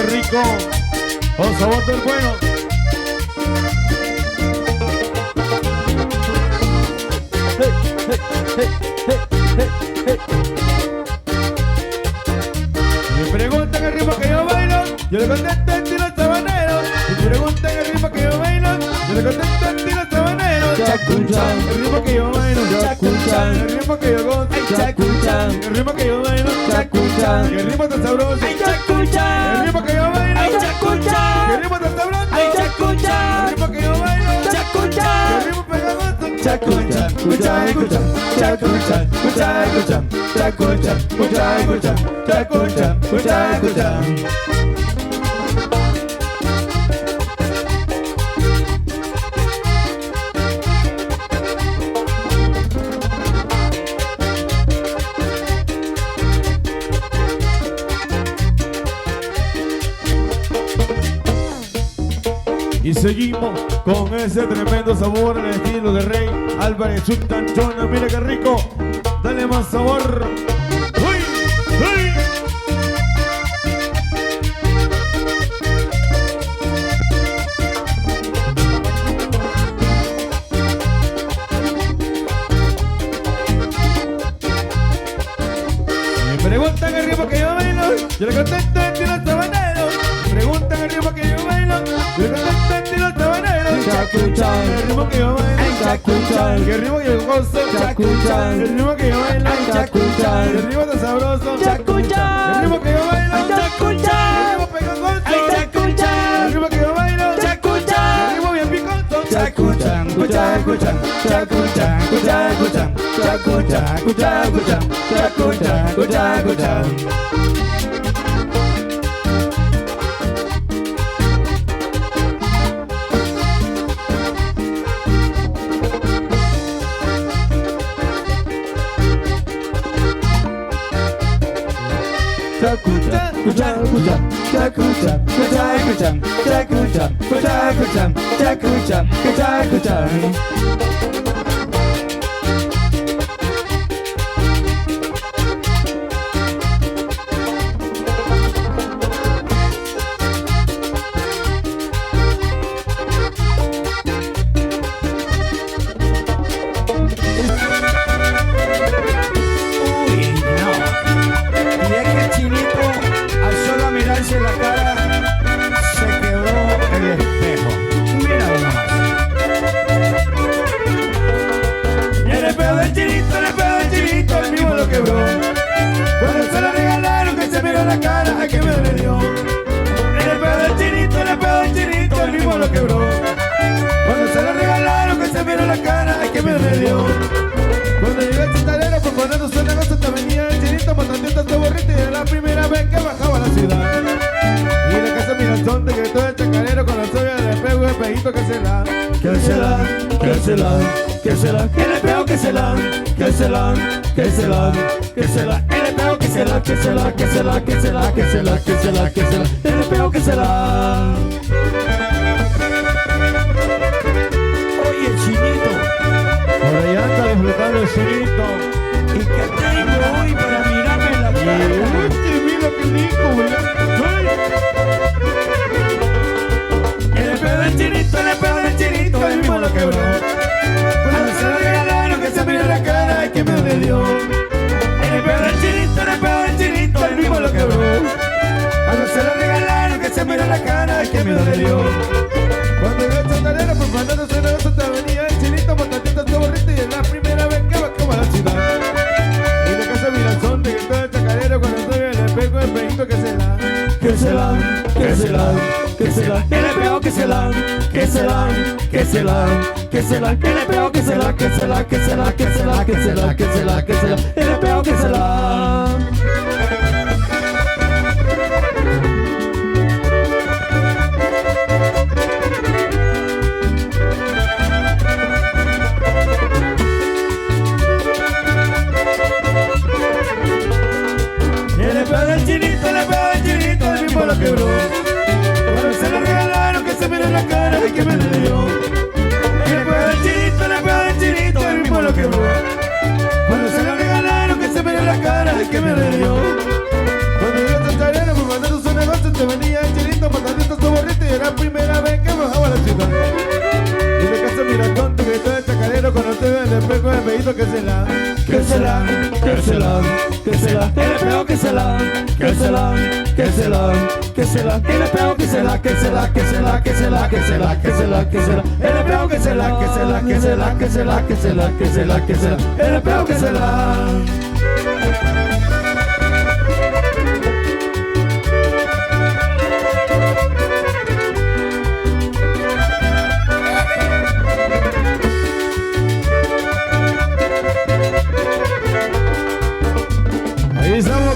rico, con sabor del bueno. Me preguntan el ritmo que yo bailo, yo le contesto el estilo sabanero. Me preguntan el ritmo que yo bailo, yo le contesto el estilo sabanero. Chacuchan, el ritmo que yo bailo, chacuchan, el ritmo que yo gozo, chacuchan, el ritmo que yo bailo, chacuchan, el ritmo tan sabroso, ay chacuchan, el ritmo que yo bailo, ay chacuchan, el ritmo tan sabroso, ay chacuchan, el ritmo que yo bailo, chacuchan, el ritmo pegajoso. chacuchan, chacuchan, chacuchan, chacuchan, chacuchan, chacuchan, chacuchan, chacuchan. Y seguimos con ese tremendo sabor al estilo de Rey Álvarez Sultan Chona. Mira qué rico, dale más sabor. ¡Uy! ¡Uy! Me preguntan el ritmo que yo bailo, yo le contesto el estilo sabanero. Me preguntan el ritmo que yo bailo, yo le contesto el estilo sabanero. Chacuchan, El ritmo que yo bailo, chacuchan, el ritmo que yo gozo, chacuchan, el ritmo que yo bailo, chacuchan, el ritmo tan sabroso, chacuchan, el ritmo que yo bailo, el chacuchan, ritmo pegajoso, ay chacuchan, el ritmo que yo bailo, el chacuchan, ritmo bien picoso, chacuchan, chacuchan, chacuchan, chacuchan, chacuchan, chacuchan, chacuchan. Chacuchan, chacuchan, chacuchan, chacuchan, chacuchan, chacuchan, chacuchan, chacuchan. Uy, no. Y es que el chinito, al solo mirarse la cara, se quebró el espejo. Míralo nomás. Y el espejo del chinito, el mismo lo quebró. Cuando se lo regalaron, que se miró la cara, ay que me le dio. El espejo del chinito, el mismo lo quebró. Cuando se lo regalaron, que se miró la cara, ay que me le dio. Cuando llegué al chistalero, por ponernos un negocio, te venía el chinito, matandita se borrito, y era la primera vez que bajaba a la ciudad. Y en la casa Mirasón, de que todo el chacarero con la soya del espejo, espejito que se la, Que se la, que se la, que se la, que le pego que se la, que se la, que se la, que se la, que le pego que se la, que se la, que se la, que se la, que se la, que se la, que se la, que le pego que se la. Oye, el chinito, por ahí anda disfrutando el chinito. ¿y qué tengo hoy para mirarme en la Y cara? mira qué rico, ¿verdad? El pego del chinito, el mismo lo quebró. Cuando se lo regalaron, que se miró la cara, ay que me le dio. El pego del chinito, el mismo lo quebró. Cuando se lo regalaron, que se miró la cara, ay que me le dio. Cuando llegué al chistalero, por ponernos un negocio, te venía el chinito, matandita se borrito, y era la primera vez que bajaba a la ciudad. Y en la casa Mirasón, de que todo el chacarero con la soya del espejo, espejito que se la, Que se la, que se la, que se la, que le pego que se la, que se la, que se la, que se la, que le pego que se la, que se la, que se la, que se la, que se la, que se la, que se la, que le pego que se la. el chinito, el mismo lo quebró. Cuando se lo regalaron, que se miró la cara, ay que me le dio. El pego del chinito, el mismo lo quebró. Cuando se lo regalaron, que se miró la cara, ay que me le dio. Cuando yo te trajeron, por mandar su negocio, te venía el chinito. se la, que se la, que se la, que se la, el espejo que se la, que se la, que se la, que se la, que se la, que se la, que se la, el espejo que se la, que se la, que se la, que se la, que se la, que se la, que se la, el espejo que se la. Ahí estamos.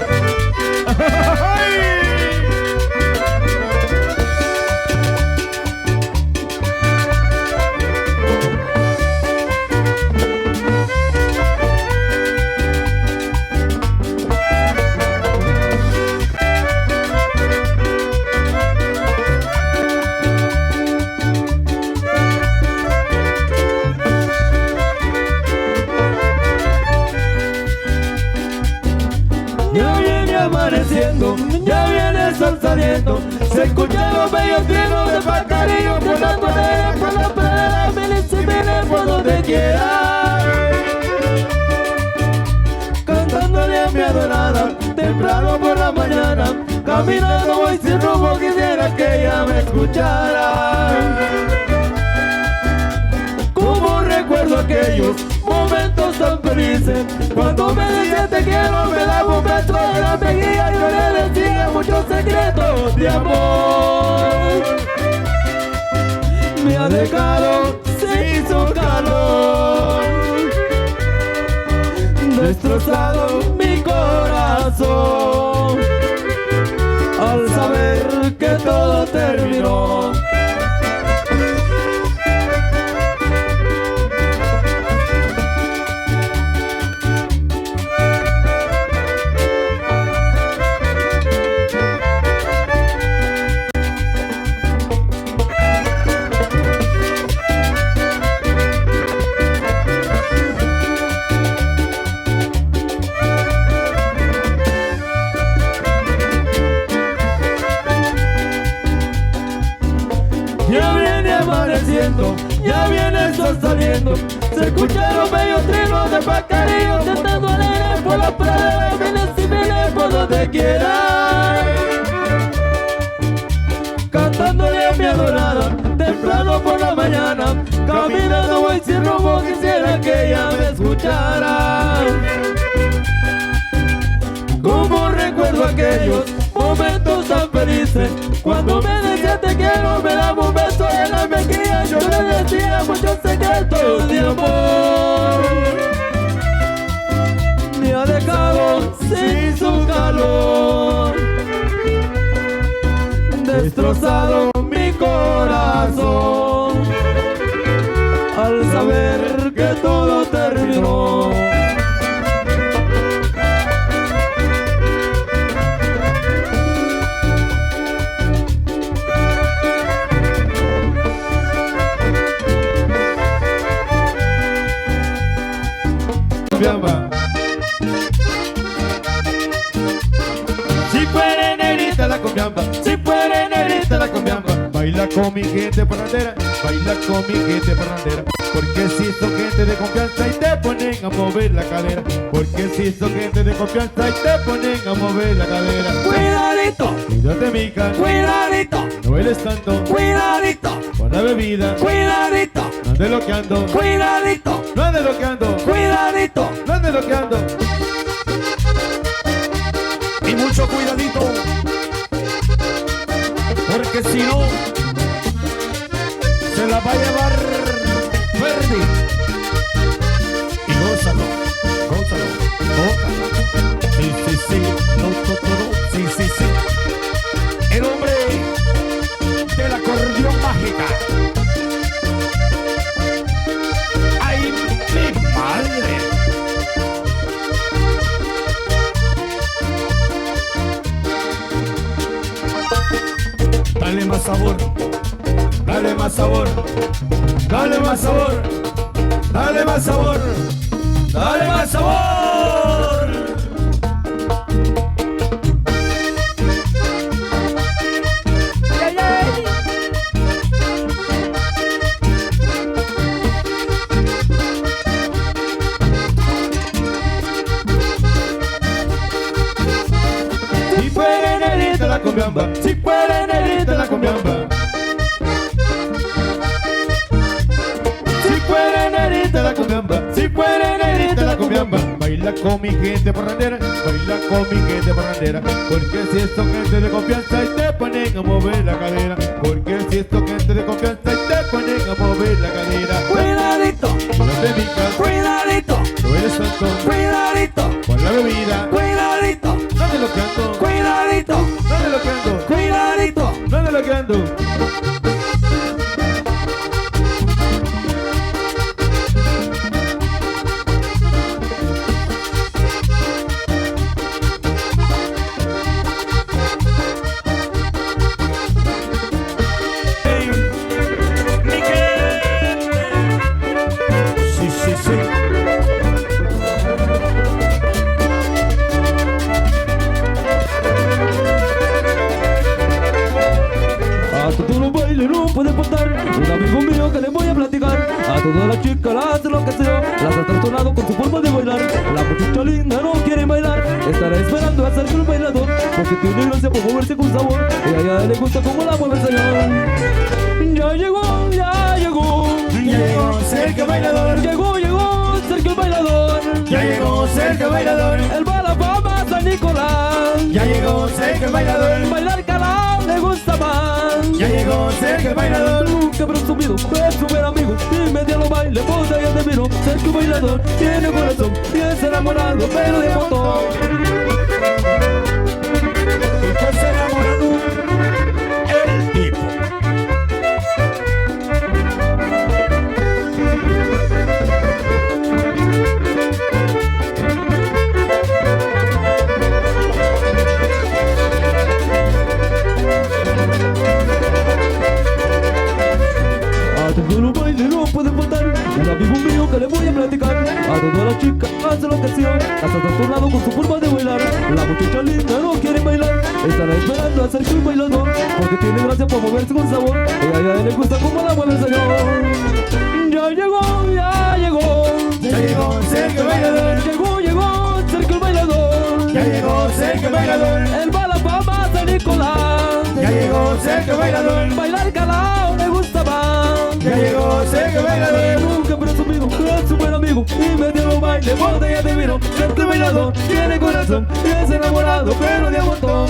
Ya viene amaneciendo, ya viene el sol saliendo, se escuchan los bellos trinos de pajarillos por la pradera, viene por donde quiera. Cantándole a mi adorada, temprano por la mañana, caminando voy sin rumbo, quisiera que ella me escuchara. Como recuerdo aquellos momentos tan felices, cuando me decía te quiero, me daba un beso de la mejilla y yo le decía muchos secretos de amor. Me ha dejado sin su calor, destrozado mi corazón, al saber que todo terminó. Ya viene amaneciendo, ya viene el sol saliendo, se escuchan los bellos trinos de pajarillos cantando alegre por la pradera, viene por donde quiera. Cantándole a mi adorada, temprano por la mañana, caminando voy sin rumbo, quisiera que ella me escuchara. Como recuerdo aquellos momentos tan felices, cuando me decía te quiero, me daba un beso en la mejilla, yo le decía muchos secretos de amor. Me ha dejado sin su calor, destrozado mi corazón, al saber que todo terminó. Cumbiamba. Si fuera negrita la cumbiamba, si fuera negrita la cumbiamba, Baila con mi gente parrandera, baila con mi gente parrandera. Porque si son gente de confianza y te ponen a mover la cadera. Porque si son gente de confianza y te ponen a mover la cadera. cuidadito, Cuídate, mija, cuidadito, no eres tanto cuidadito, con la bebida. cuidadito, No ande loqueando, cuidadito, no ande loqueando, cuidadito, no ande loqueando. y mucho cuidadito, porque si no se la va a llevar verde. Y gózalo, gózalo, tócalo. Sí, sí, sí, no, todo, sí, sí, sí. El hombre del acordeón mágica. ¡Ay, mi madre! Dale más sabor, dale más sabor, dale más sabor, dale más sabor, dale más sabor. ¡Ay, ay! negrita la cumbiamba, si fuera negrita la cumbiamba. Si fuera negrita la cumbiamba, si fuera negrita la cumbiamba. Baila con mi gente parrandera, baila con mi gente parrandera. Porque si esto gente de confianza y te ponen a mover la cadera. Porque si esto gente de confianza y te ponen a mover la cadera. Cuidadito, No te picas, cuidadito, no eres santo, cuidadito, con la bebida. cuidadito, No te lo canto, cuidadito, no te lo canto, cuidadito. no te lo canto. Sí, sí, sí. A todos los bailes no puede faltar un amigo mío que le voy a platicar. A todas las chicas las enloqueció, las ha trastornado con su forma de bailar. La muchacha linda no quiere bailar, estará esperando a ser un bailador, porque tiene gracia por moverse con sabor y a ella le gusta como la mueve el señor. Ya llegó, ya llegó, Ya llegó Sergio Bailador, llegó Sergio el bailador. ya llegó Sergio Bailador, Él va a la fama San Nicolás, ya llegó Sergio Bailador, bailar calao le gusta más. ya llegó Sergio Bailador. Nunca presumido, es su buen amigo y media lo baile, botella de vino. Sergio Bailador tiene corazón y es enamorado, pero de montón. Estás enamorado, el tipo. A todos los bailes no puede faltar un amigo mío que le voy a platicar. A todas las chicas hace lo que sea, hasta trastornado con su forma de bailar. La muchacha linda no quiere bailar, estará esperando a Sergio el bailador, porque tiene gracia por moverse con sabor y a ella le gusta como la mueve el señor. Ya llegó, ya llegó, Ya llegó Sergio Bailador, llegó Sergio el bailador. ya llegó Sergio Bailador, Él va a la fama San Nicolás, ya llegó Sergio Bailador, bailar calao le gusta más. ya llegó Sergio Bailador. Nunca presumido, es su buen amigo y me dio un baile, botella de vino. Sergio Bailador tiene corazón y es enamorado, pero de un montón.